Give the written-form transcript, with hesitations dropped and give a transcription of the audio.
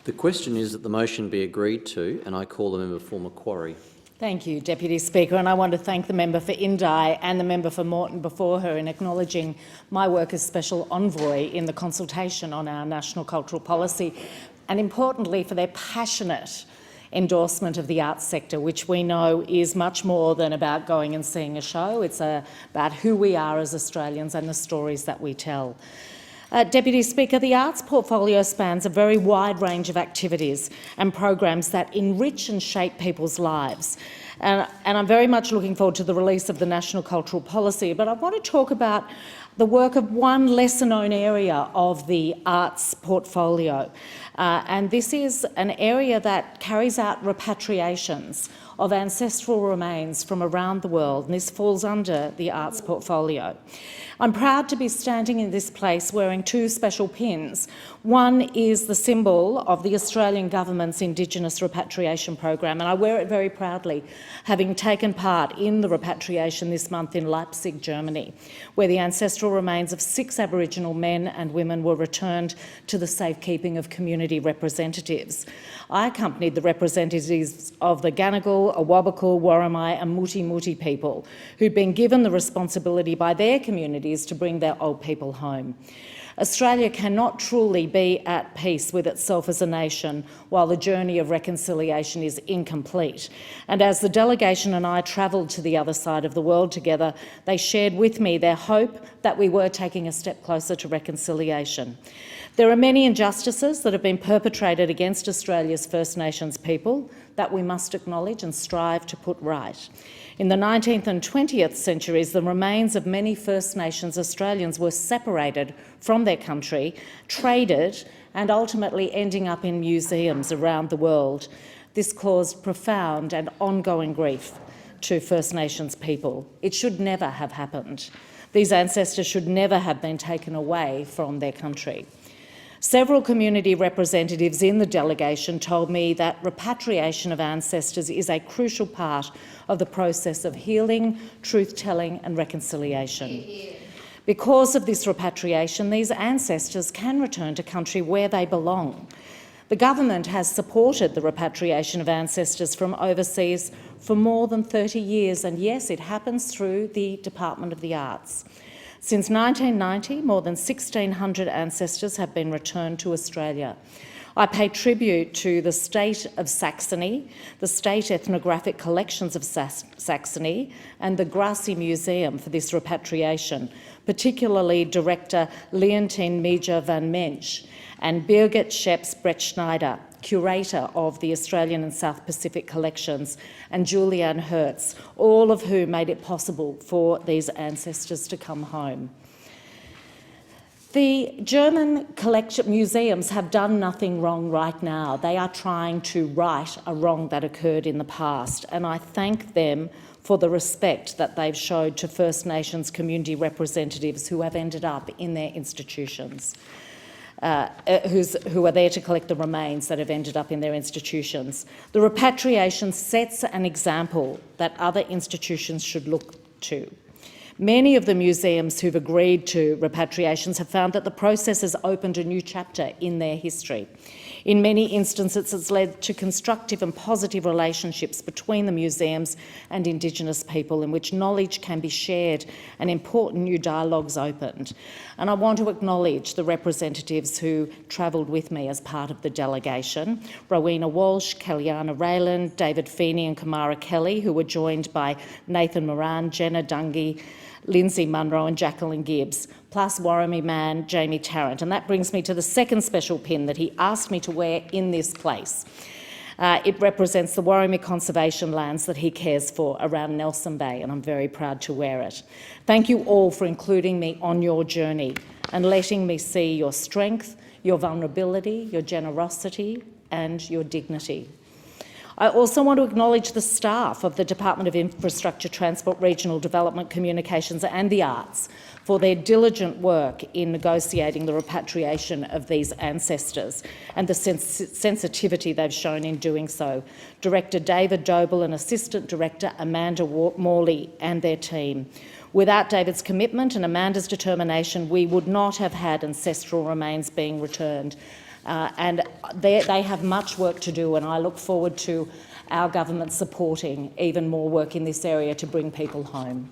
The question is that the motion be agreed to, and I call the member for Macquarie. Thank you, Deputy Speaker, and I want to thank the member for Indi and the member for Moreton before her in acknowledging my work as Special Envoy in the consultation on our national cultural policy, and importantly for their passionate endorsement of the arts sector, which we know is much more than about going and seeing a show. It's about who we are as Australians and the stories that we tell. Deputy Speaker, the arts portfolio spans a very wide range of activities and programs that enrich and shape people's lives. And I'm very much looking forward to the release of the National Cultural Policy, but I want to talk about the work of one lesser-known area of the arts portfolio. And this is an area that carries out repatriations of ancestral remains from around the world, and this falls under the arts portfolio. I'm proud to be standing in this place wearing two special pins. One is the symbol of the Australian Government's Indigenous Repatriation Program, and I wear it very proudly, having taken part in the repatriation this month in Leipzig, Germany, where the ancestral remains of 6 Aboriginal men and women were returned to the safekeeping of community representatives. I accompanied the representatives of the Gadigal, Awabakal, Worimi and Muti Muti people, who'd been given the responsibility by their communities to bring their old people home. Australia cannot truly be at peace with itself as a nation while the journey of reconciliation is incomplete. And as the delegation and I travelled to the other side of the world together, they shared with me their hope that we were taking a step closer to reconciliation. There are many injustices that have been perpetrated against Australia's First Nations people that we must acknowledge and strive to put right. In the 19th and 20th centuries, the remains of many First Nations Australians were separated from their country, traded, and ultimately ending up in museums around the world. This caused profound and ongoing grief to First Nations people. It should never have happened. These ancestors should never have been taken away from their country. Several community representatives in the delegation told me that repatriation of ancestors is a crucial part of the process of healing, truth-telling and reconciliation. Because of this repatriation, these ancestors can return to country where they belong. The government has supported the repatriation of ancestors from overseas for more than 30 years, and yes, it happens through the Department of the Arts. Since 1990, more than 1,600 ancestors have been returned to Australia. I pay tribute to the State of Saxony, the State Ethnographic Collections of Saxony and the Grassy Museum for this repatriation, particularly Director Leontine Mija van Mensch and Birgit Scheps-Brett-Schneider, Curator of the Australian and South Pacific Collections, and Julianne Hertz, all of whom made it possible for these ancestors to come home. The German museums have done nothing wrong right now. They are trying to right a wrong that occurred in the past, and I thank them for the respect that they've showed to First Nations community representatives who have ended up in their institutions. Who are there to collect the remains that have ended up in their institutions. The repatriation sets an example that other institutions should look to. Many of the museums who've agreed to repatriations have found that the process has opened a new chapter in their history. In many instances, it's led to constructive and positive relationships between the museums and Indigenous people in which knowledge can be shared and important new dialogues opened. And I want to acknowledge the representatives who travelled with me as part of the delegation, Rowena Walsh, Kellyanna Rayland, David Feeney and Kamara Kelly, who were joined by Nathan Moran, Jenna Dungy, Lindsay Munro and Jacqueline Gibbs, plus Worimi man Jamie Tarrant. And that brings me to the second special pin that he asked me to wear in this place. It represents the Worimi conservation lands that he cares for around Nelson Bay, and I'm very proud to wear it. Thank you all for including me on your journey and letting me see your strength, your vulnerability, your generosity and your dignity. I also want to acknowledge the staff of the Department of Infrastructure, Transport, Regional Development, Communications and the Arts for their diligent work in negotiating the repatriation of these ancestors and the sensitivity they've shown in doing so. Director David Doble and Assistant Director Amanda Morley and their team. Without David's commitment and Amanda's determination, we would not have had ancestral remains being returned. and they have much work to do, and I look forward to our government supporting even more work in this area to bring people home.